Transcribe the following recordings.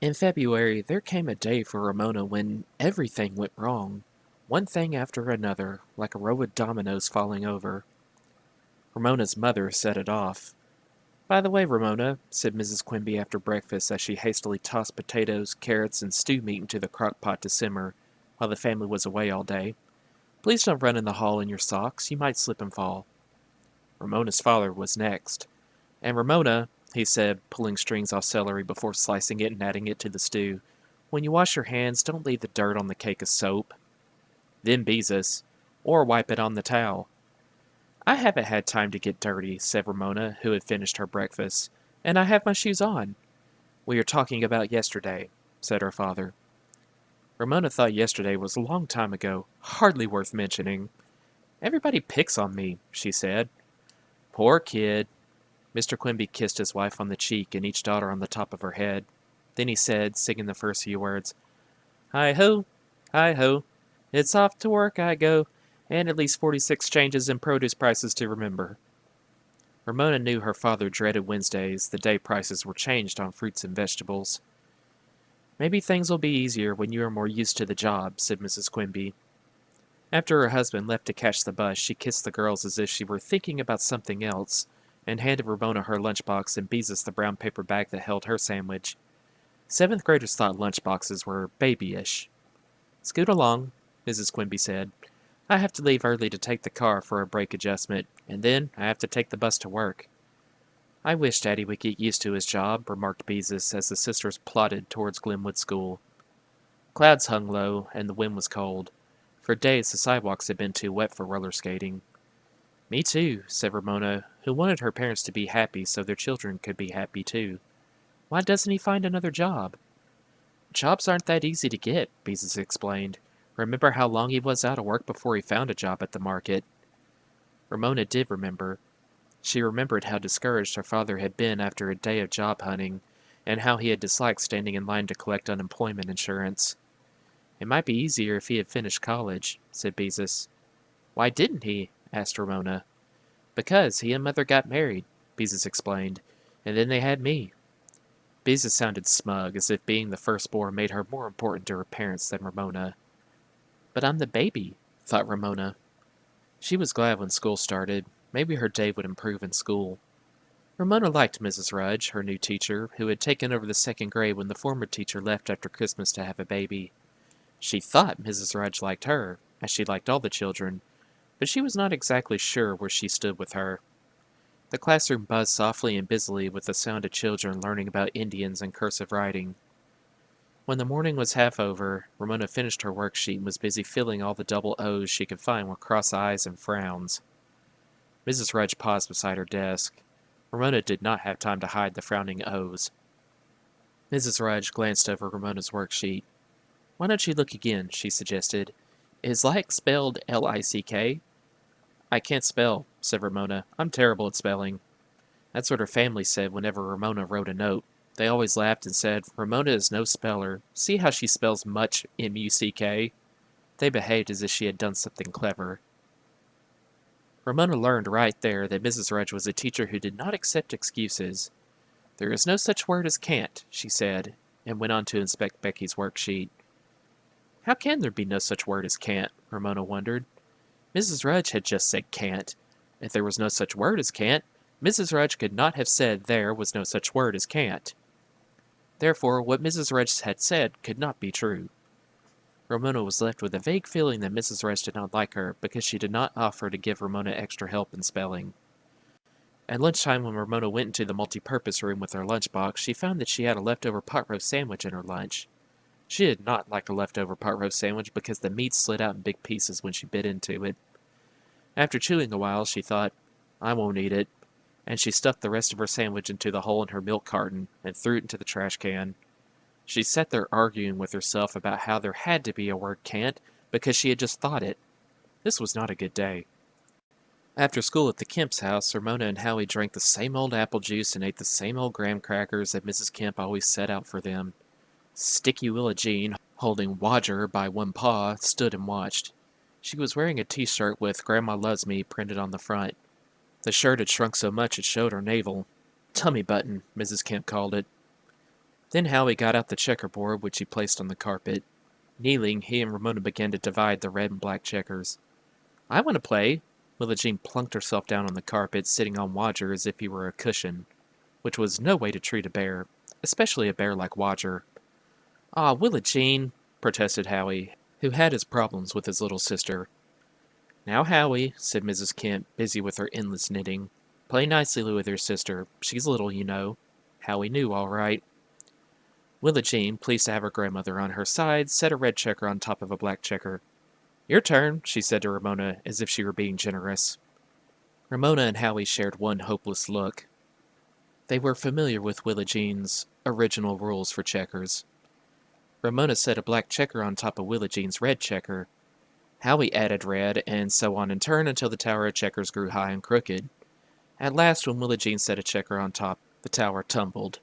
In February, there came a day for Ramona when everything went wrong. One thing after another, like a row of dominoes falling over. Ramona's mother set it off. "By the way, Ramona," said Mrs. Quimby after breakfast as she hastily tossed potatoes, carrots, and stew meat into the crock pot to simmer, while the family was away all day, "please don't run in the hall in your socks. You might slip and fall." Ramona's father was next. "And Ramona," he said, pulling strings off celery before slicing it and adding it to the stew, "when you wash your hands, don't leave the dirt on the cake of soap." Then Beezus, "Or wipe it on the towel." "I haven't had time to get dirty," said Ramona, who had finished her breakfast, "and I have my shoes on." "We are talking about yesterday," said her father. Ramona thought yesterday was a long time ago, hardly worth mentioning. "Everybody picks on me," she said. "Poor kid." Mr. Quimby kissed his wife on the cheek and each daughter on the top of her head. Then he said, singing the first few words, "Hi ho, hi ho, it's off to work I go, and at least 46 changes in produce prices to remember." Ramona knew her father dreaded Wednesdays, the day prices were changed on fruits and vegetables. "Maybe things will be easier when you are more used to the job," said Mrs. Quimby. After her husband left to catch the bus, she kissed the girls as if she were thinking about something else, and handed Ramona her lunchbox and Beezus the brown paper bag that held her sandwich. Seventh graders thought lunchboxes were babyish. "Scoot along," Mrs. Quimby said. "I have to leave early to take the car for a brake adjustment, and then I have to take the bus to work." "I wish Daddy would get used to his job," remarked Beezus as the sisters plodded towards Glenwood School. Clouds hung low, and the wind was cold. For days the sidewalks had been too wet for roller skating. "Me too," said Ramona, who wanted her parents to be happy so their children could be happy too. "Why doesn't he find another job?" "Jobs aren't that easy to get," Beezus explained. "Remember how long he was out of work before he found a job at the market?" Ramona did remember. She remembered how discouraged her father had been after a day of job hunting, and how he had disliked standing in line to collect unemployment insurance. "It might be easier if he had finished college," said Beezus. "Why didn't he?" asked Ramona. "Because he and Mother got married," Beezus explained, "and then they had me." Beezus sounded smug, as if being the firstborn made her more important to her parents than Ramona. "But I'm the baby," thought Ramona. She was glad when school started. Maybe her day would improve in school. Ramona liked Mrs. Rudge, her new teacher, who had taken over the second grade when the former teacher left after Christmas to have a baby. She thought Mrs. Rudge liked her, as she liked all the children, but she was not exactly sure where she stood with her. The classroom buzzed softly and busily with the sound of children learning about Indians and cursive writing. When the morning was half over, Ramona finished her worksheet and was busy filling all the double O's she could find with cross eyes and frowns. Mrs. Rudge paused beside her desk. Ramona did not have time to hide the frowning O's. Mrs. Rudge glanced over Ramona's worksheet. "Why don't you look again?" she suggested. "Is like spelled L-I-C-K?" "I can't spell," said Ramona. "I'm terrible at spelling." That's what her family said whenever Ramona wrote a note. They always laughed and said, "Ramona is no speller. See how she spells much, M-U-C-K." They behaved as if she had done something clever. Ramona learned right there that Mrs. Rudge was a teacher who did not accept excuses. "There is no such word as can't," she said, and went on to inspect Becky's worksheet. How can there be no such word as can't? Ramona wondered. Mrs. Rudge had just said can't. If there was no such word as can't, Mrs. Rudge could not have said there was no such word as can't. Therefore, what Mrs. Rudge had said could not be true. Ramona was left with a vague feeling that Mrs. Rudge did not like her because she did not offer to give Ramona extra help in spelling. At lunchtime, when Ramona went into the multi-purpose room with her lunchbox, she found that she had a leftover pot roast sandwich in her lunch. She did not like a leftover pot roast sandwich because the meat slid out in big pieces when she bit into it. After chewing a while, she thought, "I won't eat it," and she stuffed the rest of her sandwich into the hole in her milk carton and threw it into the trash can. She sat there arguing with herself about how there had to be a word can't because she had just thought it. This was not a good day. After school at the Kemp's house, Ramona and Howie drank the same old apple juice and ate the same old graham crackers that Mrs. Kemp always set out for them. Sticky Willa Jean, holding Wodger by one paw, stood and watched. She was wearing a t-shirt with "Grandma Loves Me" printed on the front. The shirt had shrunk so much it showed her navel. "Tummy button," Mrs. Kemp called it. Then Howie got out the checkerboard, which he placed on the carpet. Kneeling, he and Ramona began to divide the red and black checkers. I want to play. Willa Jean plunked herself down on the carpet, sitting on Wodger as if he were a cushion, which was no way to treat a bear, especially a bear like Wodger. "Aw, Willa Jean," protested Howie, who had his problems with his little sister. "Now, Howie," said Mrs. Kemp, busy with her endless knitting. "Play nicely with your sister. She's little, you know." Howie knew, all right. Willa Jean, pleased to have her grandmother on her side, set a red checker on top of a black checker. "Your turn," she said to Ramona, as if she were being generous. Ramona and Howie shared one hopeless look. They were familiar with Willa Jean's original rules for checkers. Ramona set a black checker on top of Willa Jean's red checker. Howie added red, and so on in turn until the tower of checkers grew high and crooked. At last, when Willa Jean set a checker on top, the tower tumbled.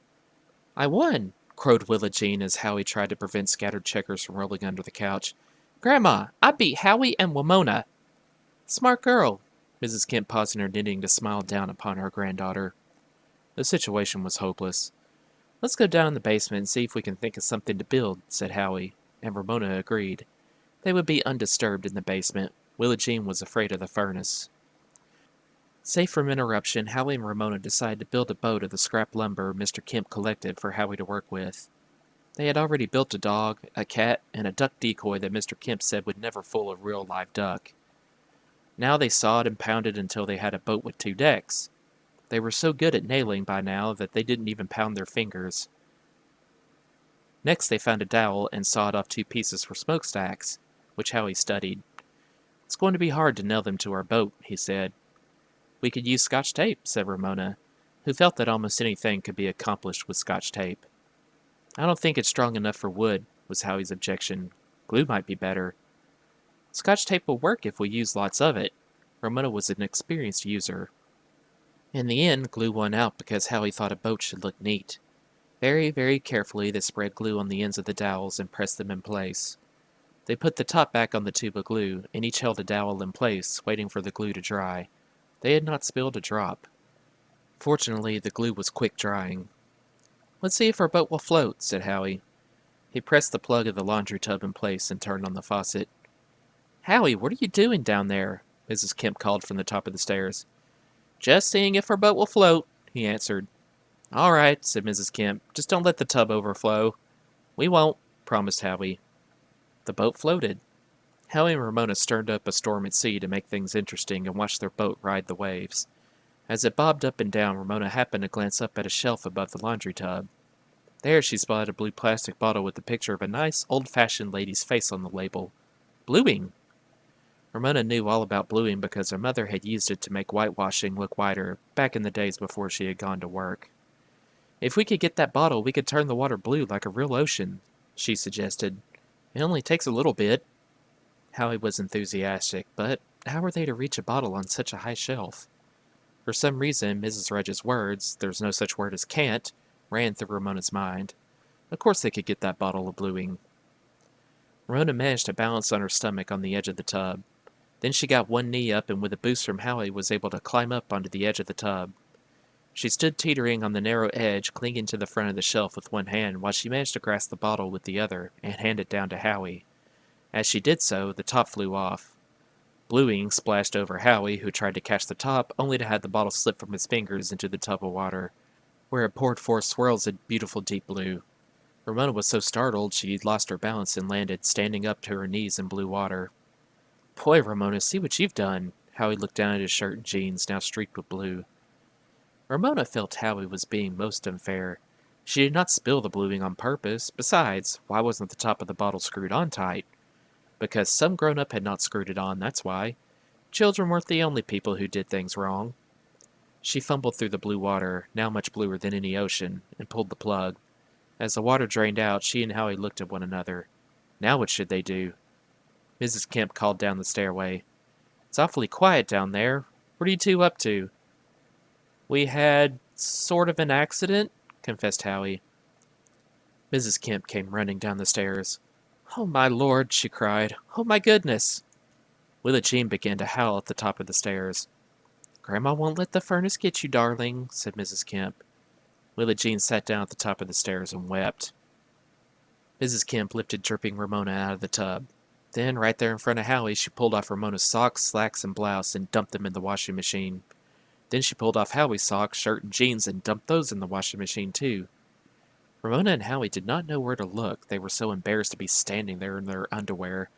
"I won!" crowed Willa Jean as Howie tried to prevent scattered checkers from rolling under the couch. "Grandma, I beat Howie and Ramona." "Smart girl." Mrs. Kemp paused in her knitting to smile down upon her granddaughter. The situation was hopeless. "Let's go down in the basement and see if we can think of something to build," said Howie, and Ramona agreed. They would be undisturbed in the basement. Willa Jean was afraid of the furnace. Safe from interruption, Howie and Ramona decided to build a boat of the scrap lumber Mr. Kemp collected for Howie to work with. They had already built a dog, a cat, and a duck decoy that Mr. Kemp said would never fool a real live duck. Now they sawed and pounded until they had a boat with 2 decks. They were so good at nailing by now that they didn't even pound their fingers. Next they found a dowel and sawed off 2 pieces for smokestacks, which Howie studied. "It's going to be hard to nail them to our boat," he said. "We could use Scotch tape," said Ramona, who felt that almost anything could be accomplished with Scotch tape. "I don't think it's strong enough for wood," was Howie's objection. "Glue might be better." "Scotch tape will work if we use lots of it." Ramona was an experienced user. In the end, glue won out because Howie thought a boat should look neat. Very, very carefully they spread glue on the ends of the dowels and pressed them in place. They put the top back on the tube of glue, and each held a dowel in place, waiting for the glue to dry. They had not spilled a drop. Fortunately, the glue was quick drying. "Let's see if our boat will float," said Howie. He pressed the plug of the laundry tub in place and turned on the faucet. "Howie, what are you doing down there?" Mrs. Kemp called from the top of the stairs. "Just seeing if our boat will float," he answered. "All right," said Mrs. Kemp. "Just don't let the tub overflow." "We won't," promised Howie. The boat floated. Howie and Ramona stirred up a storm at sea to make things interesting and watched their boat ride the waves. As it bobbed up and down, Ramona happened to glance up at a shelf above the laundry tub. There she spotted a blue plastic bottle with a picture of a nice, old-fashioned lady's face on the label. Bluing! Ramona knew all about bluing because her mother had used it to make whitewashing look whiter back in the days before she had gone to work. "If we could get that bottle, we could turn the water blue like a real ocean," she suggested. "It only takes a little bit." Howie was enthusiastic, but how were they to reach a bottle on such a high shelf? For some reason, Mrs. Rudge's words, "there's no such word as can't," ran through Ramona's mind. Of course they could get that bottle of bluing. Ramona managed to balance on her stomach on the edge of the tub. Then she got one knee up and with a boost from Howie was able to climb up onto the edge of the tub. She stood teetering on the narrow edge, clinging to the front of the shelf with one hand while she managed to grasp the bottle with the other and hand it down to Howie. As she did so, the top flew off. Bluing splashed over Howie, who tried to catch the top, only to have the bottle slip from his fingers into the tub of water, where it poured forth swirls of beautiful deep blue. Ramona was so startled she lost her balance and landed, standing up to her knees in blue water. "Boy, Ramona, see what you've done." Howie looked down at his shirt and jeans, now streaked with blue. Ramona felt Howie was being most unfair. She did not spill the bluing on purpose. Besides, why wasn't the top of the bottle screwed on tight? Because some grown-up had not screwed it on, that's why. Children weren't the only people who did things wrong. She fumbled through the blue water, now much bluer than any ocean, and pulled the plug. As the water drained out, she and Howie looked at one another. Now what should they do? Mrs. Kemp called down the stairway. "It's awfully quiet down there. What are you two up to?" "We had sort of an accident," confessed Howie. Mrs. Kemp came running down the stairs. "Oh, my Lord," she cried. "Oh, my goodness." Willa Jean began to howl at the top of the stairs. "Grandma won't let the furnace get you, darling," said Mrs. Kemp. Willa Jean sat down at the top of the stairs and wept. Mrs. Kemp lifted dripping Ramona out of the tub. Then, right there in front of Howie, she pulled off Ramona's socks, slacks, and blouse and dumped them in the washing machine. Then she pulled off Howie's socks, shirt, and jeans and dumped those in the washing machine, too. Ramona and Howie did not know where to look. They were so embarrassed to be standing there in their underwear.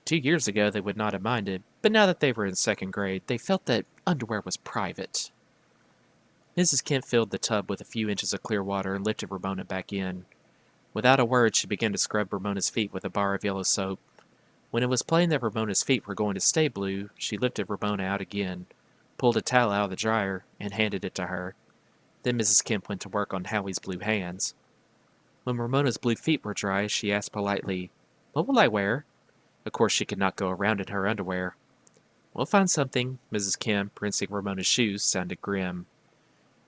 2 years ago, they would not have minded, but now that they were in second grade, they felt that underwear was private. Mrs. Kemp filled the tub with a few inches of clear water and lifted Ramona back in. Without a word, she began to scrub Ramona's feet with a bar of yellow soap. When it was plain that Ramona's feet were going to stay blue, she lifted Ramona out again, pulled a towel out of the dryer, and handed it to her. Then Mrs. Kemp went to work on Howie's blue hands. When Ramona's blue feet were dry, she asked politely, "What will I wear?" Of course, she could not go around in her underwear. "We'll find something." Mrs. Kemp, rinsing Ramona's shoes, sounded grim.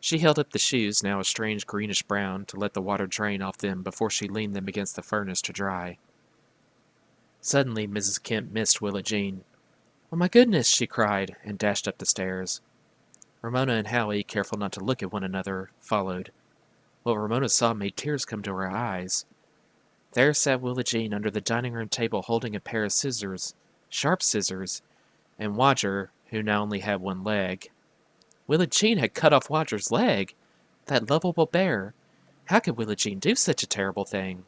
She held up the shoes, now a strange greenish brown, to let the water drain off them before she leaned them against the furnace to dry. Suddenly, Mrs. Kemp missed Willa Jean. "Oh my goodness!" she cried, and dashed up the stairs. Ramona and Howie, careful not to look at one another, followed. What Ramona saw made tears come to her eyes. There sat Willa Jean under the dining room table holding a pair of scissors, sharp scissors, and Wodger, who now only had one leg. Willa Jean had cut off Wodger's leg! That lovable bear! How could Willa Jean do such a terrible thing?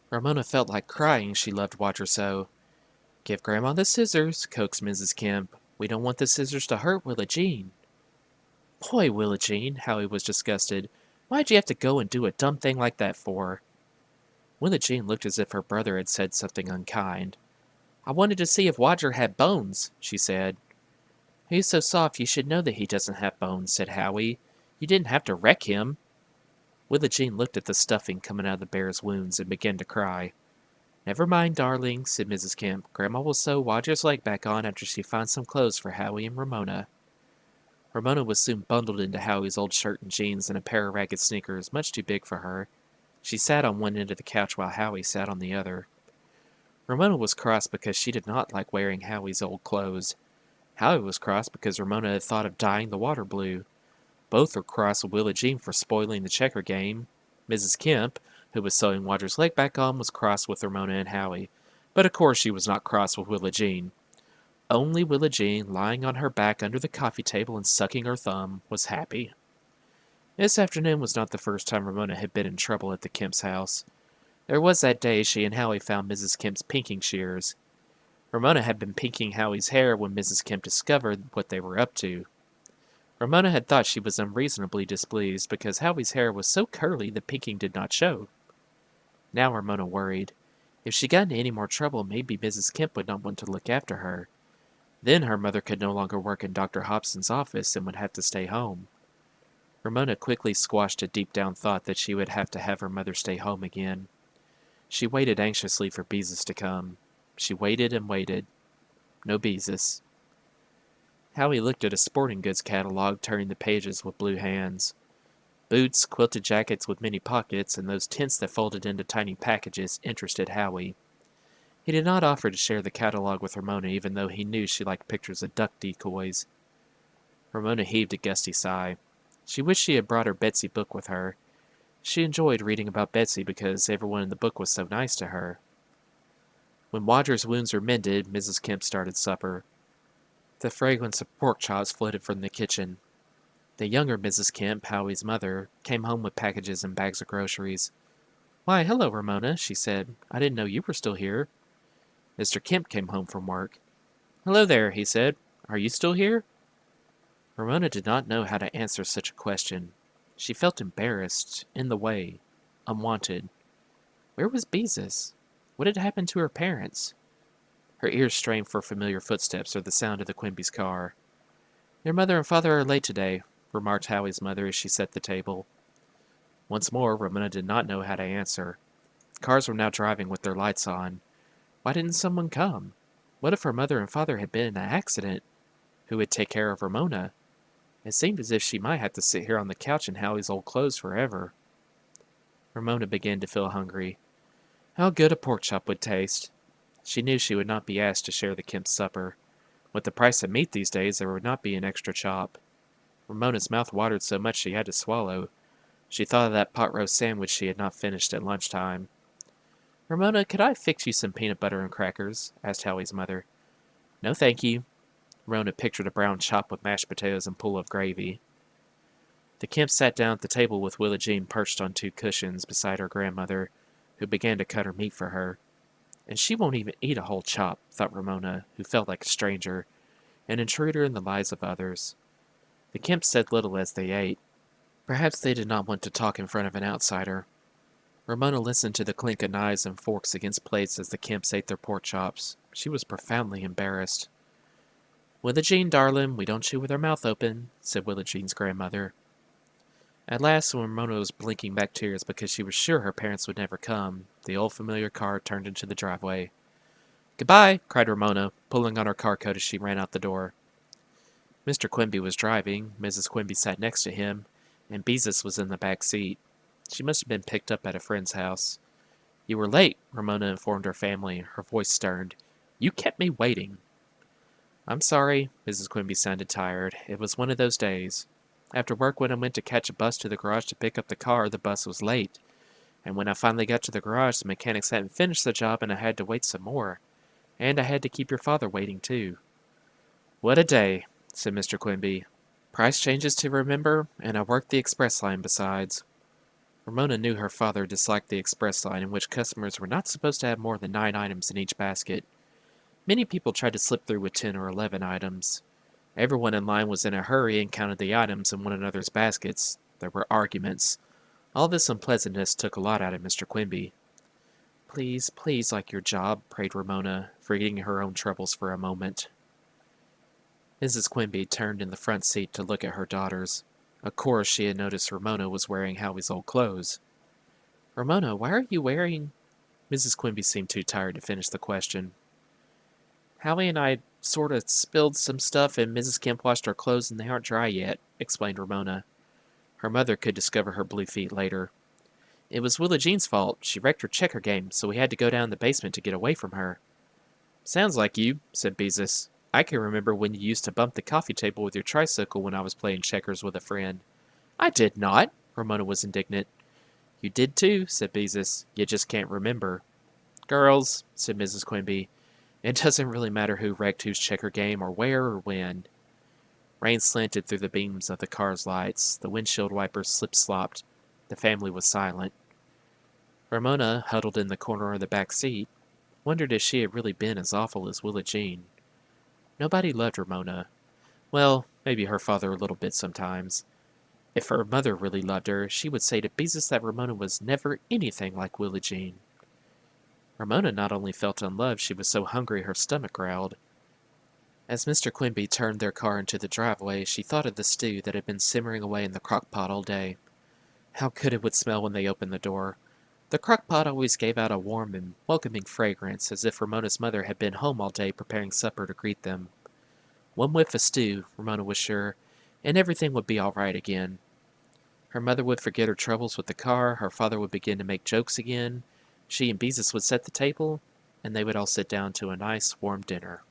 Ramona felt like crying, she loved Wodger so. "Give Grandma the scissors," coaxed Mrs. Kemp. "We don't want the scissors to hurt Willa Jean." "Boy, Willa Jean," Howie was disgusted. "Why'd you have to go and do a dumb thing like that for?" Willa Jean looked as if her brother had said something unkind. "I wanted to see if Wodger had bones," she said. "He's so soft you should know that he doesn't have bones," said Howie. "You didn't have to wreck him." Willa Jean looked at the stuffing coming out of the bear's wounds and began to cry. "Never mind, darling," said Mrs. Kemp. "Grandma will sew Wodger's leg back on after she finds some clothes for Howie and Ramona." Ramona was soon bundled into Howie's old shirt and jeans and a pair of ragged sneakers, much too big for her. She sat on one end of the couch while Howie sat on the other. Ramona was cross because she did not like wearing Howie's old clothes. Howie was cross because Ramona had thought of dyeing the water blue. Both were cross with Willa Jean for spoiling the checker game. Mrs. Kemp, who was sewing Wodger's leg back on, was cross with Ramona and Howie. But of course she was not cross with Willa Jean. Only Willa Jean, lying on her back under the coffee table and sucking her thumb, was happy. This afternoon was not the first time Ramona had been in trouble at the Kemp's house. There was that day she and Howie found Mrs. Kemp's pinking shears. Ramona had been pinking Howie's hair when Mrs. Kemp discovered what they were up to. Ramona had thought she was unreasonably displeased because Howie's hair was so curly the pinking did not show. Now Ramona worried. If she got into any more trouble, maybe Mrs. Kemp would not want to look after her. Then her mother could no longer work in Dr. Hobson's office and would have to stay home. Ramona quickly squashed a deep-down thought that she would have to have her mother stay home again. She waited anxiously for Beezus to come. She waited and waited. No Beezus. Howie looked at a sporting goods catalog, turning the pages with blue hands. Boots, quilted jackets with many pockets, and those tents that folded into tiny packages interested Howie. He did not offer to share the catalog with Ramona, even though he knew she liked pictures of duck decoys. Ramona heaved a gusty sigh. She wished she had brought her Betsy book with her. She enjoyed reading about Betsy because everyone in the book was so nice to her. When Wodger's wounds were mended, Mrs. Kemp started supper. The fragrance of pork chops floated from the kitchen. The younger Mrs. Kemp, Howie's mother, came home with packages and bags of groceries. "Why, hello, Ramona," she said. "I didn't know you were still here." Mr. Kemp came home from work. "Hello there," he said. "Are you still here?" Ramona did not know how to answer such a question. She felt embarrassed, in the way, unwanted. Where was Beezus? What had happened to her parents? Her ears strained for familiar footsteps or the sound of the Quimby's car. "Your mother and father are late today," remarked Howie's mother as she set the table. Once more, Ramona did not know how to answer. Cars were now driving with their lights on. Why didn't someone come? What if her mother and father had been in an accident? Who would take care of Ramona? It seemed as if she might have to sit here on the couch in Howie's old clothes forever. Ramona began to feel hungry. How good a pork chop would taste! She knew she would not be asked to share the Kemp's supper. With the price of meat these days, there would not be an extra chop. Ramona's mouth watered so much she had to swallow. She thought of that pot roast sandwich she had not finished at lunchtime. "Ramona, could I fix you some peanut butter and crackers?" asked Howie's mother. "No, thank you." Ramona pictured a brown chop with mashed potatoes and pool of gravy. The Kemps sat down at the table with Willa Jean perched on two cushions beside her grandmother, who began to cut her meat for her. And she won't even eat a whole chop, thought Ramona, who felt like a stranger, an intruder in the lives of others. The Kemps said little as they ate. Perhaps they did not want to talk in front of an outsider. Ramona listened to the clink of knives and forks against plates as the Kemps ate their pork chops. She was profoundly embarrassed. "Willa Jean, darling, we don't chew with our mouth open," said Willa Jean's grandmother. At last, when Ramona was blinking back tears because she was sure her parents would never come, the old familiar car turned into the driveway. "Goodbye," cried Ramona, pulling on her car coat as she ran out the door. Mr. Quimby was driving, Mrs. Quimby sat next to him, and Beezus was in the back seat. She must have been picked up at a friend's house. "You were late," Ramona informed her family, her voice stern. "You kept me waiting." "I'm sorry." Mrs. Quimby sounded tired. "It was one of those days. After work, when I went to catch a bus to the garage to pick up the car, the bus was late. And when I finally got to the garage, the mechanics hadn't finished the job and I had to wait some more. And I had to keep your father waiting, too." "What a day," said Mr. Quimby. "Price changes to remember, and I worked the express line besides." Ramona knew her father disliked the express line, in which customers were not supposed to have more than 9 items in each basket. Many people tried to slip through with 10 or 11 items. Everyone in line was in a hurry and counted the items in one another's baskets. There were arguments. All this unpleasantness took a lot out of Mr. Quimby. "Please, please like your job," prayed Ramona, forgetting her own troubles for a moment. Mrs. Quimby turned in the front seat to look at her daughters. Of course, she had noticed Ramona was wearing Howie's old clothes. "Ramona, why are you wearing—" Mrs. Quimby seemed too tired to finish the question. "Howie and I sort of spilled some stuff and Mrs. Kemp washed our clothes and they aren't dry yet," explained Ramona. Her mother could discover her blue feet later. "It was Willa Jean's fault. She wrecked her checker game, so we had to go down the basement to get away from her." "Sounds like you," said Beezus. "I can remember when you used to bump the coffee table with your tricycle when I was playing checkers with a friend." "I did not!" Ramona was indignant. "You did too," said Beezus. "You just can't remember." "Girls," said Mrs. Quimby, "it doesn't really matter who wrecked whose checker game or where or when." Rain slanted through the beams of the car's lights. The windshield wipers slip-slopped. The family was silent. Ramona, huddled in the corner of the back seat, wondered if she had really been as awful as Willa Jean. Nobody loved Ramona. Well, maybe her father a little bit sometimes. If her mother really loved her, she would say to Beezus that Ramona was never anything like Willa Jean. Ramona not only felt unloved, she was so hungry her stomach growled. As Mr. Quimby turned their car into the driveway, she thought of the stew that had been simmering away in the crock pot all day. How good it would smell when they opened the door. The crock pot always gave out a warm and welcoming fragrance, as if Ramona's mother had been home all day preparing supper to greet them. One whiff of stew, Ramona was sure, and everything would be all right again. Her mother would forget her troubles with the car, her father would begin to make jokes again, she and Beezus would set the table, and they would all sit down to a nice, warm dinner.